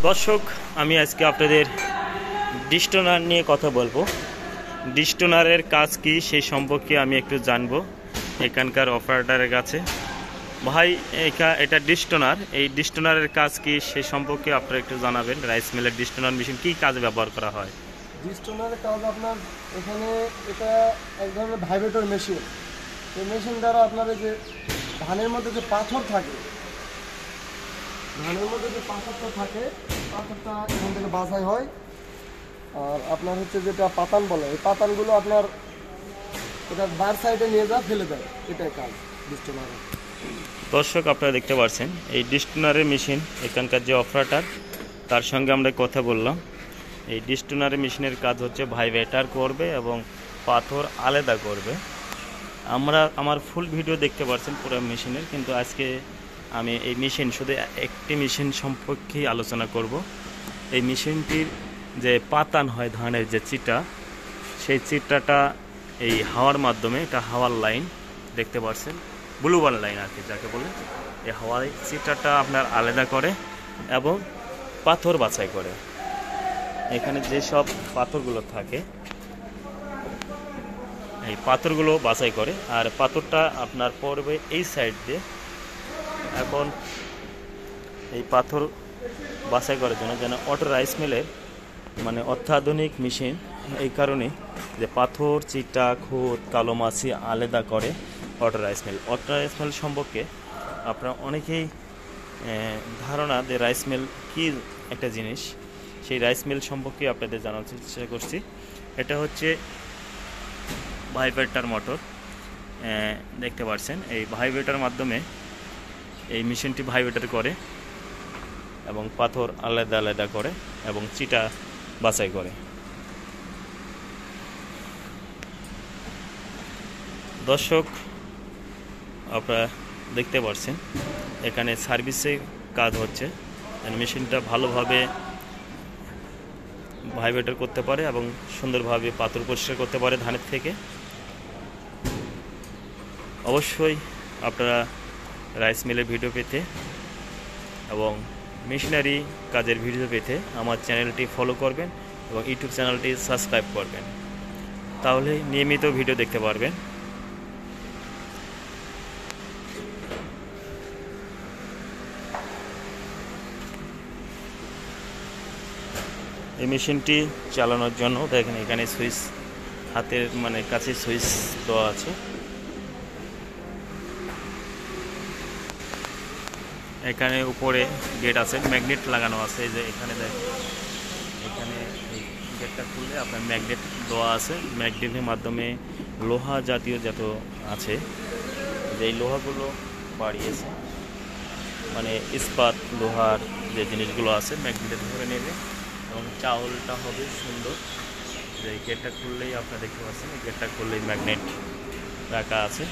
দর্শক, আমি আজকে আপনাদের ডিস্টোনার নিয়ে কথা বলবো। ডিস্টোনারের কাজ কি সেই সম্পর্কে আমি একটু জানবো এখানকার অপারেটরের কাছে। ভাই, এটা ডিস্টোনার, এই ডিস্টোনারের কাজ কি সেই সম্পর্কে আপনারা একটু জানাবেন। রাইস মিলের ডিস্টোনার মেশিন কি কাজে ব্যবহার করা হয়? ডিস্টোনারের কাজ আপনার এখানে এটা এক ধরনের ভাইব্রেটর মেশিন। এই মেশিন দ্বারা আপনার এই যে ধানের মধ্যে যে পাথরটা থাকে, পাথরটা এখান থেকে বাছাই হয়। আর আপনার হচ্ছে যেটা পাতান বলে, এই পাতানগুলো আপনার এটা বার সাইডে নিয়ে ফেলে দেয়। এটাই কাজ ডিস্টোনারের। দর্শক, আপনারা দেখতে পাচ্ছেন এই ডিস্টোনারের মেশিন, এখানকার যে অপারেটর তার সঙ্গে আমরা কথা বললাম। এই ডিস্টোনারের মেশিনের কাজ হচ্ছে ভাইব্রেটর করবে এবং পাথর আলাদা করবে। আমার ফুল ভিডিও দেখতে পাচ্ছেন পুরো মেশিনের, কিন্তু আজকে আমি এই মেশিন শুধু একটি মেশিন সম্পর্কেই আলোচনা করব। এই মেশিনটির যে পাতান হয় ধানের যে চিটা, সেই চিটাটা এই হাওয়ার মাধ্যমে, এটা হাওয়ার লাইন দেখতে পাচ্ছেন, ব্লুবার লাইন আর কি যাকে বলে, এই হাওয়ার চিটাটা আপনার আলাদা করে এবং পাথর বাছাই করে। এখানে যেসব পাথরগুলো থাকে এই পাথরগুলো বাছাই করে, আর পাথরটা আপনার পড়বে এই সাইড দিয়ে। এখন এই পাথর বাছাই করার জন্য যেন অটো রাইস মিলের মানে অত্যাধুনিক মেশিন, এই কারণে যে পাথর, চিটা, খুদ, কালো মাছি আলাদা করে auto rice mill. Auto rice mill সম্পর্কে আপনারা অনেকেই ধারণা যে রাইস মিল কী একটা জিনিস, সেই রাইস মিল সম্পর্কে আপনাদের জানার চেষ্টা করছি। এটা হচ্ছে ভাইব্রেটর মোটর, দেখতে পাচ্ছেন। এই ভাইব্রেটর মাধ্যমে এই মেশিনটি ভাইব্রেটর করে এবং পাথর আলাদা আলাদা করে এবং চিটা বাছাই করে। দর্শক, আপনারা দেখতে পাচ্ছেন এখানে সার্ভিসের কাজ হচ্ছে, মেশিনটা ভালোভাবে ভাইব্রেটর করতে পারে এবং সুন্দরভাবে পাথর পরিষ্কার করতে পারে ধানের থেকে। অবশ্যই আপনারা রাইস মিলের ভিডিও পেতে এবং মেশিনারি কাজের ভিডিও পেতে আমার চ্যানেলটি ফলো করবেন এবং ইউটিউব চ্যানেলটি সাবস্ক্রাইব করবেন, তাহলে নিয়মিত ভিডিও দেখতে পারবেন। এই মেশিনটি চালানোর জন্য দেখেন এখানে সুইচ, হাতের মানে কাছে সুইচ দেওয়া আছে। এখানে উপরে গেট আছে, ম্যাগনেট লাগানো আছে। এই যে এখানে দেখেন, এখানে এই গেটটা খুললে আপনার ম্যাগনেট দেওয়া আছে। ম্যাগনেটের মাধ্যমে লোহা জাতীয় যত আছে, যে এই লোহাগুলো বাড়িয়েছে, মানে ইস্পাত লোহার যে জিনিসগুলো আছে ম্যাগনেটে ধরে নেবে এবং চাউলটা হবে সুন্দর। যে গেটটা খুললেই আপনারা দেখতে পাচ্ছেন, এই গেটটা খুললেই ম্যাগনেট রাখা আছে।